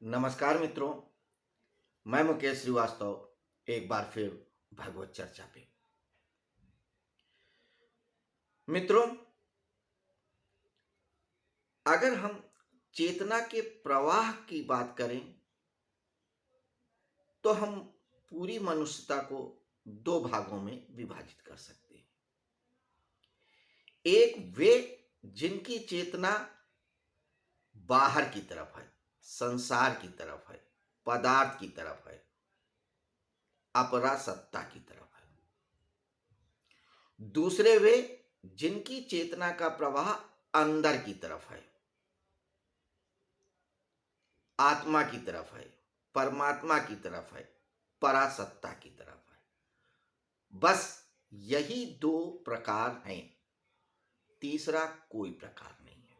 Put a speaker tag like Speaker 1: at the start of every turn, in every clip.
Speaker 1: नमस्कार मित्रों। मैं मुकेश श्रीवास्तव एक बार फिर भगवत चर्चा पे। मित्रों, अगर हम चेतना के प्रवाह की बात करें तो हम पूरी मनुष्यता को दो भागों में विभाजित कर सकते हैं। एक वे जिनकी चेतना बाहर की तरफ है, संसार की तरफ है, पदार्थ की तरफ है, अपरा सत्ता की तरफ है। दूसरे वे जिनकी चेतना का प्रवाह अंदर की तरफ है, आत्मा की तरफ है, परमात्मा की तरफ है, परासत्ता की तरफ है। बस यही दो प्रकार हैं, तीसरा कोई प्रकार नहीं है।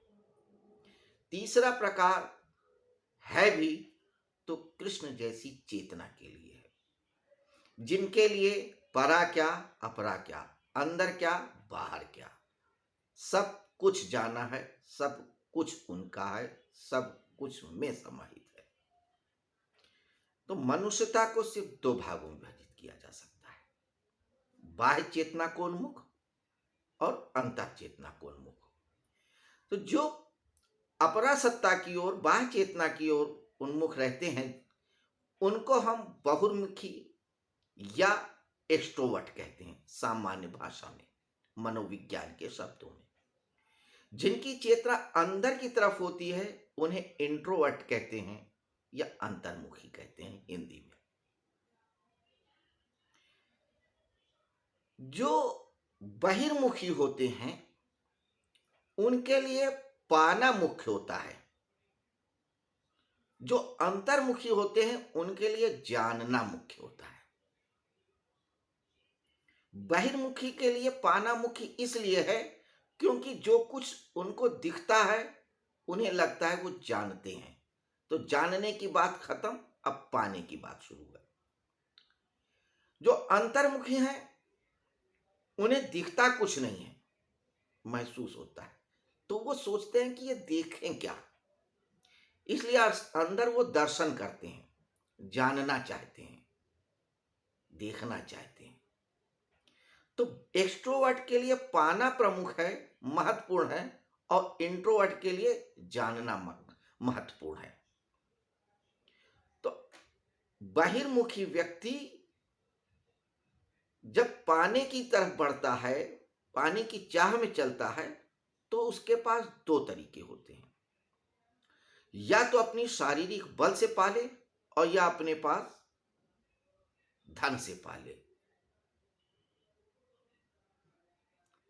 Speaker 1: तीसरा प्रकार है भी तो कृष्ण जैसी चेतना के लिए है, जिनके लिए परा क्या अपरा क्या, अंदर क्या बाहर क्या, सब कुछ जाना है, सब कुछ उनका है, सब कुछ में समाहित है। तो मनुष्यता को सिर्फ दो भागों में विभाजित किया जा सकता है, बाह्य चेतना को उन्मुख और अंतः चेतना को उन्मुख। तो जो अपरा सत्ता की ओर, बाह्य चेतना की ओर उन्मुख रहते हैं, उनको हम बहुर्मुखी या एक्सट्रोवर्ट कहते हैं सामान्य भाषा में, मनोविज्ञान के शब्दों में। जिनकी चेतना अंदर की तरफ होती है उन्हें इंट्रोवर्ट कहते हैं या अंतर्मुखी कहते हैं हिंदी में। जो बहिर्मुखी होते हैं उनके लिए पाना मुख्य होता है, जो अंतर्मुखी होते हैं उनके लिए जानना मुख्य होता है। बहिर्मुखी के लिए पाना मुख्य इसलिए है क्योंकि जो कुछ उनको दिखता है उन्हें लगता है वो जानते हैं, तो जानने की बात खत्म, अब पाने की बात शुरू है। जो अंतर्मुखी हैं उन्हें दिखता कुछ नहीं है, महसूस होता है, तो वो सोचते हैं कि ये देखें क्या, इसलिए अंदर वो दर्शन करते हैं, जानना चाहते हैं, देखना चाहते हैं। तो एक्सट्रोवर्ट के लिए पाना प्रमुख है, महत्वपूर्ण है, और इंट्रोवर्ट के लिए जानना महत्वपूर्ण है। तो बहिर्मुखी व्यक्ति जब पाने की तरफ बढ़ता है, पाने की चाह में चलता है, तो उसके पास दो तरीके होते हैं, या तो अपनी शारीरिक बल से पाले और या अपने पास धन से पाले।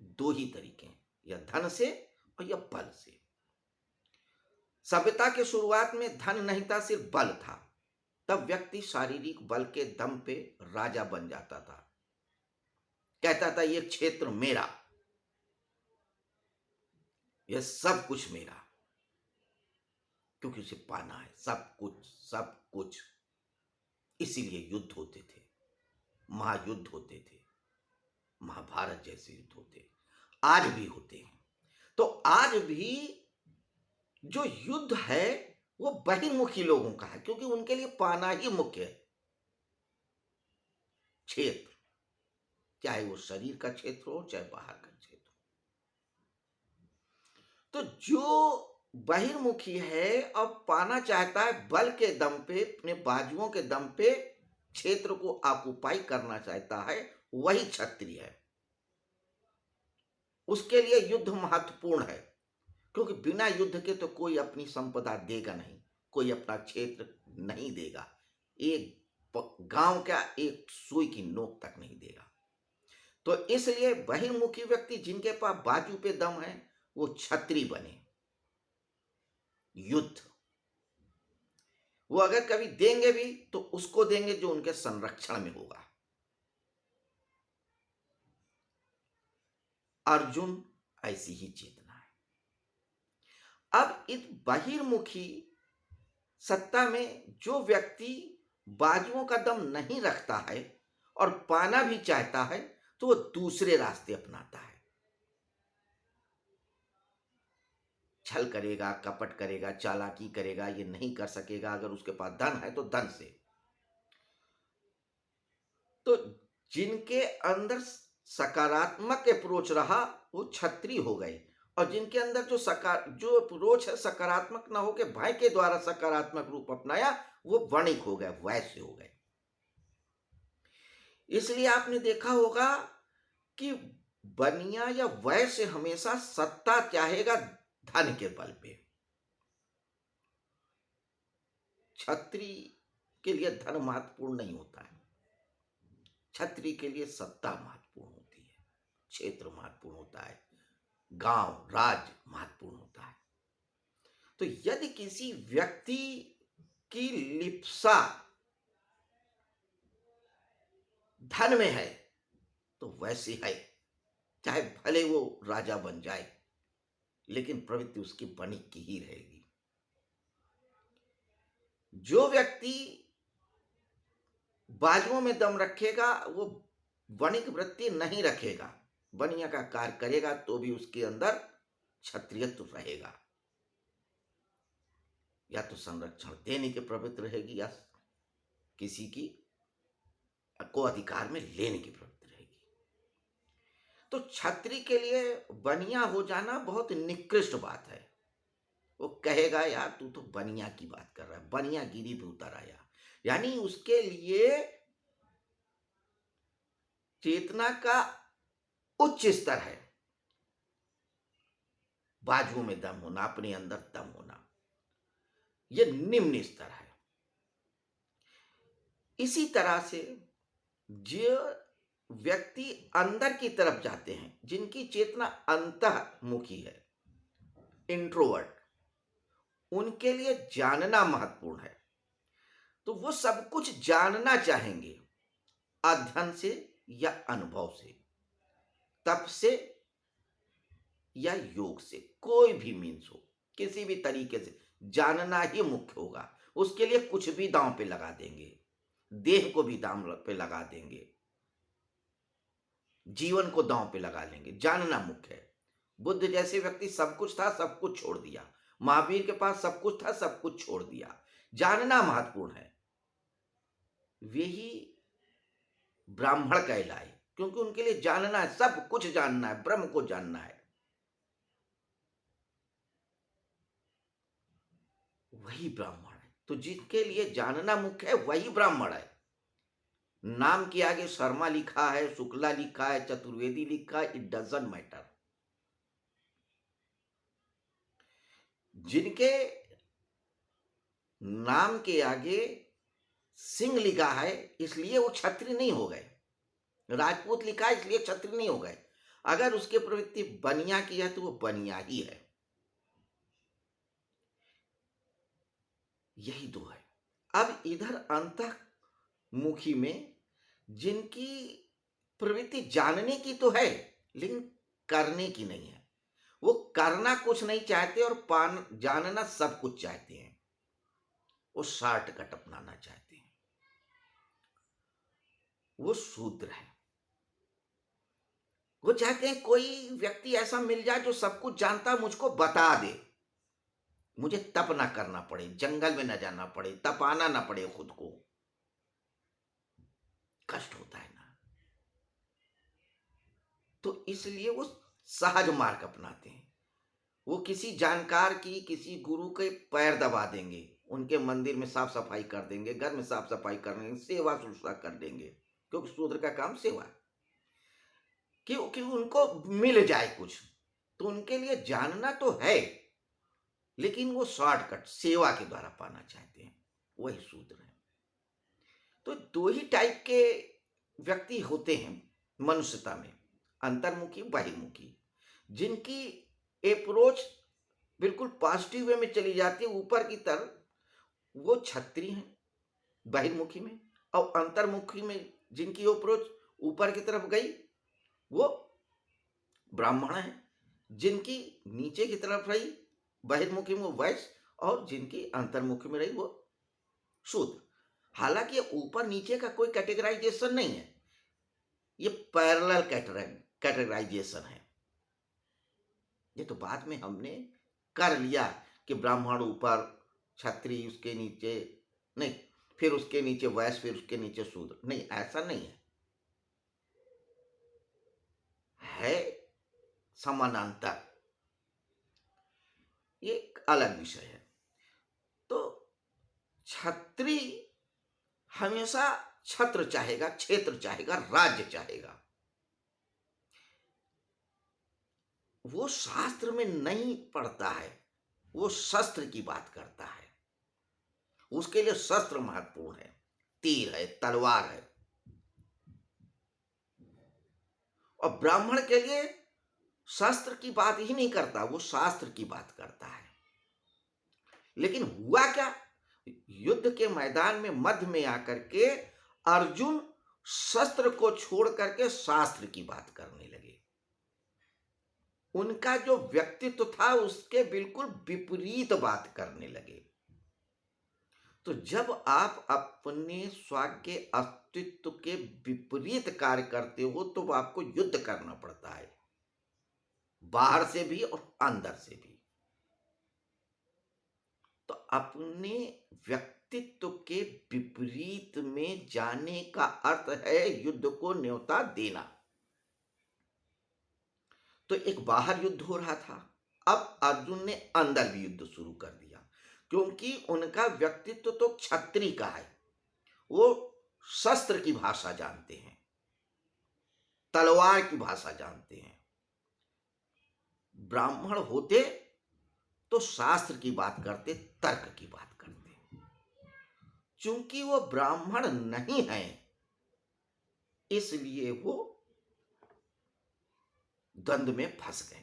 Speaker 1: दो ही तरीके हैं, या धन से और या बल से। सभ्यता के शुरुआत में धन नहीं था, सिर्फ बल था। तब व्यक्ति शारीरिक बल के दम पे राजा बन जाता था, कहता था ये क्षेत्र मेरा, यह सब कुछ मेरा, क्योंकि उसे पाना है सब कुछ, सब कुछ। इसीलिए युद्ध होते थे, महायुद्ध होते थे, महाभारत जैसे युद्ध होते, आज भी होते हैं। तो आज भी जो युद्ध है वो बहिर्मुखी लोगों का है, क्योंकि उनके लिए पाना ही मुख्य है। क्षेत्र, चाहे वो शरीर का क्षेत्र हो चाहे बाहर का क्षेत्र हो। तो जो बहिर्मुखी है और पाना चाहता है बल के दम पे, अपने बाजुओं के दम पे क्षेत्र को ऑक्युपाई करना चाहता है, वही क्षत्रिय है। उसके लिए युद्ध महत्वपूर्ण है, क्योंकि बिना युद्ध के तो कोई अपनी संपदा देगा नहीं, कोई अपना क्षेत्र नहीं देगा, एक गांव का एक सुई की नोक तक नहीं देगा। तो इसलिए बहिर्मुखी व्यक्ति जिनके पास बाजू पे दम है वो क्षत्रिय बने। युद्ध वो अगर कभी देंगे भी तो उसको देंगे जो उनके संरक्षण में होगा। अर्जुन ऐसी ही चेतना है। अब इस बहिर्मुखी सत्ता में जो व्यक्ति बाजुओं का दम नहीं रखता है और पाना भी चाहता है, तो वो दूसरे रास्ते अपनाता है। छल करेगा, कपट करेगा, चालाकी करेगा, ये नहीं कर सकेगा। अगर उसके पास धन है तो धन से। तो जिनके अंदर सकारात्मक अप्रोच रहा वो क्षत्रिय हो गए, और जिनके अंदर जो अप्रोच है सकारात्मक ना होके भय के द्वारा सकारात्मक रूप अपनाया, वो वणिक हो गए, वैश्य हो गए। इसलिए आपने देखा होगा कि बनिया या वैश्य हमेशा सत्ता चाहेगा धन के बल पे। क्षत्रिय के लिए धन महत्वपूर्ण नहीं होता है, क्षत्रिय के लिए सत्ता महत्वपूर्ण होती है, क्षेत्र महत्वपूर्ण होता है, गांव राज्य महत्वपूर्ण होता है। तो यदि किसी व्यक्ति की लिप्सा धन में है तो वैसे है, चाहे भले वो राजा बन जाए, लेकिन प्रवृत्ति उसकी वणिक की ही रहेगी। जो व्यक्ति बाजुओं में दम रखेगा वो वणिक वृत्ति नहीं रखेगा, बनिया का कार्य करेगा तो भी उसके अंदर क्षत्रियत्व रहेगा। या तो संरक्षण देने की प्रवृत्ति रहेगी या किसी की को अधिकार में लेने की प्रवृत्ति रहेगी। तो क्षत्रिय के लिए बनिया हो जाना बहुत निकृष्ट बात है। वो कहेगा यार तू तो बनिया की बात कर रहा है, बनिया गिरी पे उतर आया, यानी उसके लिए चेतना का उच्च स्तर है, बाजुओं में दम होना, अपने अंदर दम होना, यह निम्न स्तर है। इसी तरह से जो व्यक्ति अंदर की तरफ जाते हैं, जिनकी चेतना अंतर्मुखी है, इंट्रोवर्ट, उनके लिए जानना महत्वपूर्ण है। तो वो सब कुछ जानना चाहेंगे, अध्ययन से या अनुभव से, तप से या योग से, कोई भी मीन्स हो, किसी भी तरीके से जानना ही मुख्य होगा। उसके लिए कुछ भी दांव पे लगा देंगे, देह को भी दांव पे लगा देंगे, जीवन को दांव पे लगा लेंगे, जानना मुख्य है। बुद्ध जैसे व्यक्ति सब कुछ था, सब कुछ छोड़ दिया। महावीर के पास सब कुछ था, सब कुछ छोड़ दिया। जानना महत्वपूर्ण है। वे ही ब्राह्मण कहलाए, क्योंकि उनके लिए जानना है, सब कुछ जानना है, ब्रह्म को जानना है। वही ब्राह्मण है। तो जिनके लिए जानना मुख्य है वही ब्राह्मण है। नाम के आगे शर्मा लिखा है, शुक्ला लिखा है, चतुर्वेदी लिखा है, इट डजंट मैटर। जिनके नाम के आगे सिंह लिखा है इसलिए वो क्षत्रिय नहीं हो गए, राजपूत लिखा है इसलिए क्षत्रिय नहीं हो गए। अगर उसके प्रवृत्ति बनिया की है तो वो बनिया ही है। यही दो है। अब इधर अंतर्मुखी में जिनकी प्रवृत्ति जानने की तो है लेकिन करने की नहीं है, वो करना कुछ नहीं चाहते और जानना सब कुछ चाहते हैं। वो शॉर्टकट अपनाना चाहते हैं, वो शूद्र है। वो चाहते हैं कोई व्यक्ति ऐसा मिल जाए जो सब कुछ जानता, मुझको बता दे, मुझे तप ना करना पड़े, जंगल में ना जाना पड़े, तपाना ना पड़े, खुद को कष्ट होता है ना। तो इसलिए वो सहज मार्ग अपनाते हैं। वो किसी जानकार की, किसी गुरु के पैर दबा देंगे, उनके मंदिर में साफ सफाई कर देंगे, घर में साफ सफाई कर देंगे, सेवा शुश्रूषा कर देंगे, क्योंकि शूद्र का काम सेवा है। क्योंकि उनको मिल जाए कुछ, तो उनके लिए जानना तो है लेकिन वो शॉर्टकट सेवा के द्वारा पाना चाहते हैं, वही शूद्र है। तो दो ही टाइप के व्यक्ति होते हैं मनुष्यता में, अंतर्मुखी, बहिर्मुखी। जिनकी अप्रोच बिल्कुल पॉजिटिव वे में चली जाती है ऊपर की तरफ, वो क्षत्रिय हैं बहिर्मुखी में, और अंतर्मुखी में जिनकी अप्रोच ऊपर की तरफ गई वो ब्राह्मण है। जिनकी नीचे की तरफ रही बहिर्मुखी में वो वैश्य, और जिनकी अंतर्मुखी में रही वो शूद्र। हालांकि ये ऊपर नीचे का कोई कैटेगराइजेशन नहीं है, ये पैरेलल कैटेगराइजेशन है। ये तो बाद में हमने कर लिया कि ब्राह्मण ऊपर, क्षत्रिय उसके नीचे, नहीं, फिर उसके नीचे वैश्य, फिर उसके नीचे शूद्र, नहीं, ऐसा नहीं है समानांतर, ये एक अलग विषय है। तो क्षत्रिय हमेशा छत्र चाहेगा, क्षेत्र चाहेगा, राज्य चाहेगा। वो शास्त्र में नहीं पढ़ता है, वो शस्त्र की बात करता है। उसके लिए शस्त्र महत्वपूर्ण है, तीर है, तलवार है। और ब्राह्मण के लिए शस्त्र की बात ही नहीं करता, वो शास्त्र की बात करता है। लेकिन हुआ क्या, युद्ध के मैदान में मध्य में आकर के अर्जुन शस्त्र को छोड़ करके शास्त्र की बात करने लगे। उनका जो व्यक्तित्व था उसके बिल्कुल विपरीत बात करने लगे। तो जब आप अपने स्व के अस्तित्व के विपरीत कार्य करते हो तो आपको युद्ध करना पड़ता है, बाहर से भी और अंदर से भी। तो अपने व्यक्तित्व के विपरीत में जाने का अर्थ है युद्ध को न्योता देना। तो एक बाहर युद्ध हो रहा था, अब अर्जुन ने अंदर भी युद्ध शुरू कर दिया, क्योंकि उनका व्यक्तित्व तो क्षत्रिय का है। वो शस्त्र की भाषा जानते हैं, तलवार की भाषा जानते हैं। ब्राह्मण होते तो शास्त्र की बात करते, तर्क की बात करते। चूंकि वो ब्राह्मण नहीं है, इसलिए वो द्वंद्व में फंस गए।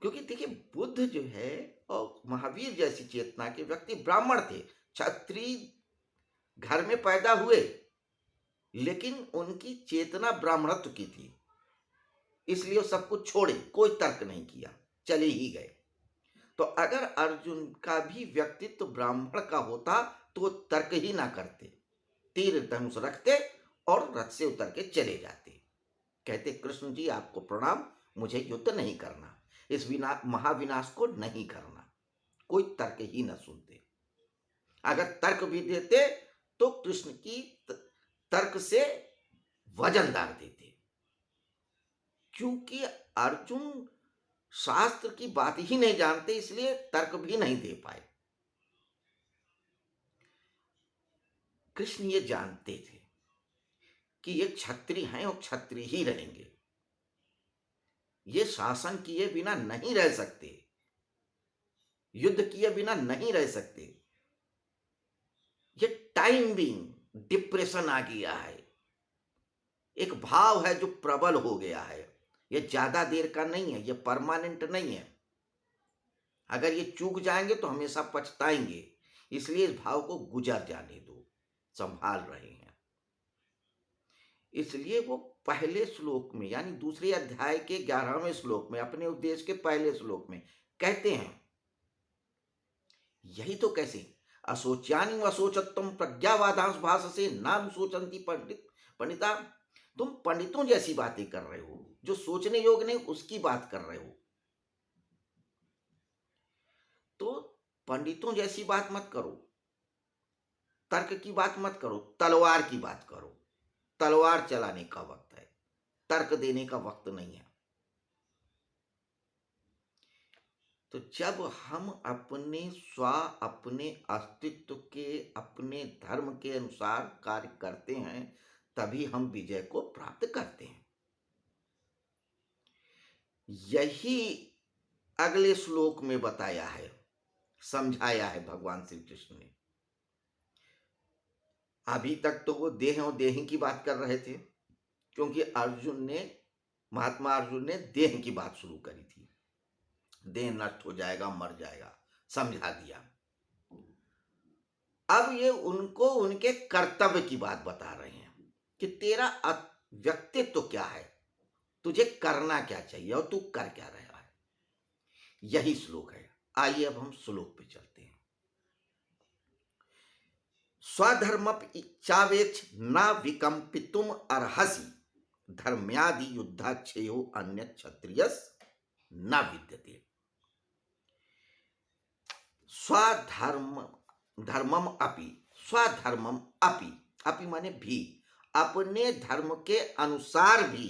Speaker 1: क्योंकि देखिए, बुद्ध जो है और महावीर जैसी चेतना के व्यक्ति ब्राह्मण थे, क्षत्रिय घर में पैदा हुए, लेकिन उनकी चेतना ब्राह्मणत्व की थी, इसलिए वो सब कुछ छोड़े, कोई तर्क नहीं किया, चले ही गए। तो अगर अर्जुन का भी व्यक्तित्व ब्राह्मण का होता तो वो तर्क ही ना करते, तीर धनुष रखते और रथ से उतर के चले जाते, कहते कृष्ण जी आपको प्रणाम, मुझे युद्ध नहीं करना, इस महाविनाश को नहीं करना। कोई तर्क ही न सुनते। अगर तर्क भी देते तो कृष्ण की तर्क से वजनदार देते, क्योंकि अर्जुन शास्त्र की बात ही नहीं जानते, इसलिए तर्क भी नहीं दे पाए। कृष्ण ये जानते थे कि ये क्षत्रिय हैं और क्षत्रिय ही रहेंगे, ये शासन किए बिना नहीं रह सकते, युद्ध किए बिना नहीं रह सकते। ये टाइम बीइंग डिप्रेशन आ गया है, एक भाव है जो प्रबल हो गया है, ये ज्यादा देर का नहीं है, ये परमानेंट नहीं है। अगर ये चूक जाएंगे तो हमेशा पछताएंगे, इसलिए इस भाव को गुजर जाने दो, संभाल रहे हैं। इसलिए वो पहले श्लोक में, यानी दूसरे अध्याय के 11वें श्लोक में, अपने उपदेश के पहले श्लोक में कहते हैं, यही तो कैसे अशोच्यानि अशोचत्वम प्रज्ञावादांश भाषसे नाम सोचंती पंडिता। तुम पंडितों जैसी बातें कर रहे हो, जो सोचने योग्य नहीं उसकी बात कर रहे हो। तो पंडितों जैसी बात मत करो, तर्क की बात मत करो, तलवार की बात करो। तलवार चलाने का वक्त है, तर्क देने का वक्त नहीं है। तो जब हम अपने अपने अस्तित्व के, अपने धर्म के अनुसार कार्य करते हैं, तभी हम विजय को प्राप्त करते हैं। यही अगले श्लोक में बताया है, समझाया है भगवान श्री कृष्ण ने। अभी तक तो वो देह और देही की बात कर रहे थे, क्योंकि महात्मा अर्जुन ने देह की बात शुरू करी थी, देह नष्ट हो जाएगा, मर जाएगा, समझा दिया। अब ये उनको उनके कर्तव्य की बात बता रहे हैं कि तेरा व्यक्तित्व क्या है, तुझे करना क्या चाहिए और तू कर क्या रहा है। यही श्लोक है। आइए अब हम श्लोक पे चलते हैं। स्वधर्मचावेक्ष न विकंपितुम अर्हसि, धर्म्यादि युद्धाक्षयो अन्य क्षत्रियस न विद्यते। स्वधर्म धर्मम अपि, स्वधर्मम अपि, अपि माने भी, अपने धर्म के अनुसार भी,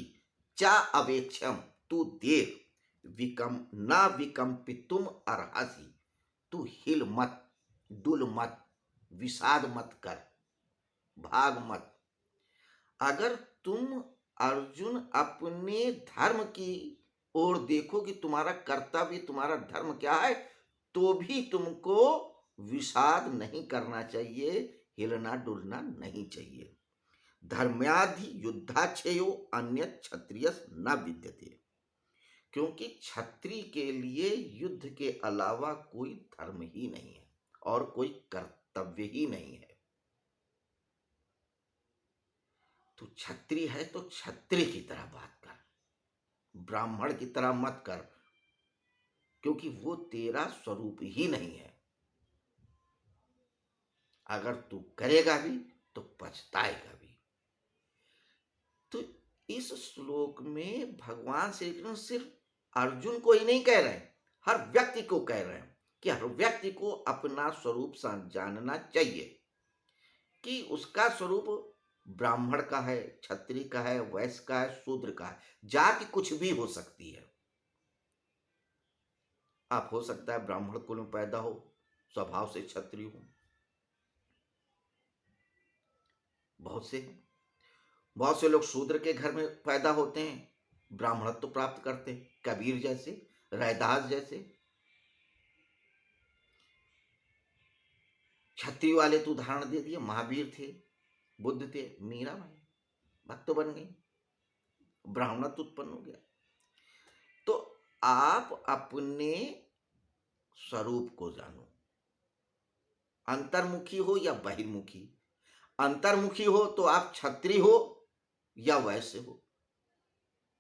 Speaker 1: चा अवेक्षम, तू देख, विकम न विकम्पितुम अर्हसि, तू हिल मत, डुल मत, विषाद मत कर, भाग मत। अगर तुम अर्जुन अपने धर्म की ओर देखो कि तुम्हारा कर्तव्य, तुम्हारा धर्म क्या है, तो भी तुमको विषाद नहीं करना चाहिए, हिलना डुलना नहीं चाहिए। धर्म्याधि युद्धाच्छेयो अन्य क्षत्रिय न विद्यते, क्योंकि क्षत्रिय के लिए युद्ध के अलावा कोई धर्म ही नहीं है और कोई कर्तव्य ही नहीं है। तो क्षत्रिय है तो क्षत्रिय की तरह बात कर, ब्राह्मण की तरह मत कर, क्योंकि वो तेरा स्वरूप ही नहीं है। अगर तू करेगा भी तो पछताएगा भी। तो इस श्लोक में भगवान श्री कृष्ण सिर्फ अर्जुन को ही नहीं कह रहे हैं, हर व्यक्ति को कह रहे हैं कि हर व्यक्ति को अपना स्वरूप जानना चाहिए कि उसका स्वरूप ब्राह्मण का है, क्षत्रिय का है, वैश्य का है, शूद्र का है। जाति कुछ भी हो सकती है। आप हो सकता है ब्राह्मण कुल में पैदा हो, स्वभाव से क्षत्रिय हो, बहुत से लोग शूद्र के घर में पैदा होते हैं, ब्राह्मणत्व प्राप्त करते हैं, कबीर जैसे, रैदास जैसे। क्षत्रिय वाले तो उदाहरण दे दिए, महावीर थे, बुद्ध थे, मीरा भाई भक्त बन गई, ब्राह्मणत्व उत्पन्न हो गया। तो आप अपने स्वरूप को जानो, अंतर्मुखी हो या बहिर्मुखी। अंतर्मुखी हो तो आप क्षत्रिय हो या वैश्य हो,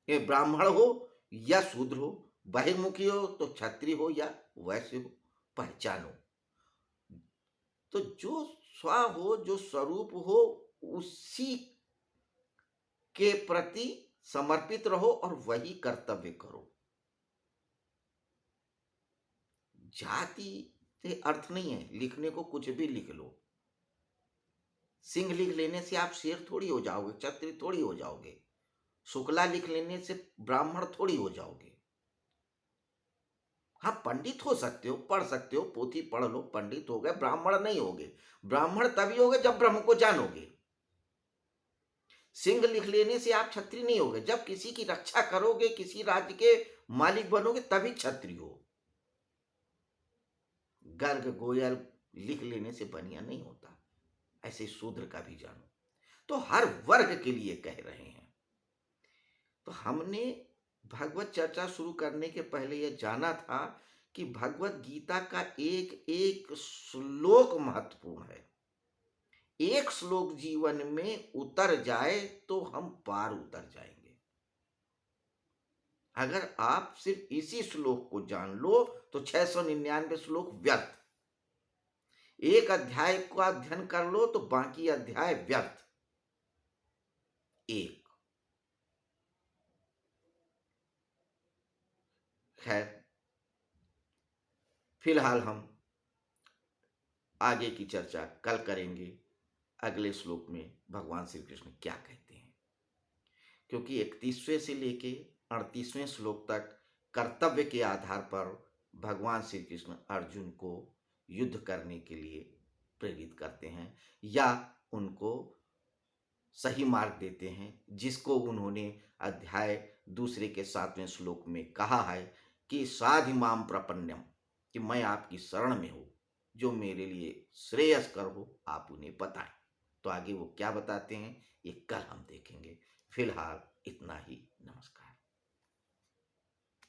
Speaker 1: ये ब्राह्मण हो या शूद्र हो, बहिर्मुखी हो तो क्षत्रिय हो या वैश्य हो, पहचानो। तो जो स्व हो, जो स्वरूप हो, उसी के प्रति समर्पित रहो और वही कर्तव्य करो। जाति से अर्थ नहीं है, लिखने को कुछ भी लिख लो। सिंह लिख लेने से आप शेर थोड़ी हो जाओगे, क्षत्रिय थोड़ी हो जाओगे। शुक्ला लिख लेने से ब्राह्मण थोड़ी हो जाओगे। हाँ, पंडित हो सकते हो, पढ़ सकते हो, पोथी पढ़ लो, पंडित हो गए, ब्राह्मण नहीं होगे। ब्राह्मण तभी होगे जब ब्रह्म को जानोगे। सिंह लिख लेने से आप क्षत्रिय नहीं होगे, जब किसी की रक्षा करोगे, किसी राज्य के मालिक बनोगे, तभी क्षत्रिय हो। गर्ग गोयल लिख लेने से बनिया नहीं होता, ऐसे शूद्र का भी जानो। तो हर वर्ग के लिए कह रहे हैं। तो हमने भगवत चर्चा शुरू करने के पहले यह जाना था कि भगवत गीता का एक एक श्लोक महत्वपूर्ण है। एक श्लोक जीवन में उतर जाए तो हम पार उतर जाएंगे। अगर आप सिर्फ इसी श्लोक को जान लो तो 699 श्लोक व्यर्थ। एक अध्याय का अध्ययन कर लो तो बाकी अध्याय व्यर्थ। एक खैर, फिलहाल हम आगे की चर्चा कल करेंगे। अगले श्लोक में भगवान श्री कृष्ण क्या कहते हैं, क्योंकि 31वें से लेके 38वें श्लोक तक कर्तव्य के आधार पर भगवान श्री कृष्ण अर्जुन को युद्ध करने के लिए प्रेरित करते हैं या उनको सही मार्ग देते हैं, जिसको उन्होंने अध्याय 2 के 7वें श्लोक में कहा है कि साधि माम प्रपन्नम, कि मैं आपकी शरण में हूं, जो मेरे लिए श्रेयस्कर हो आप उन्हें बताएं। तो आगे वो क्या बताते हैं ये कल हम देखेंगे। फिलहाल इतना ही। नमस्कार।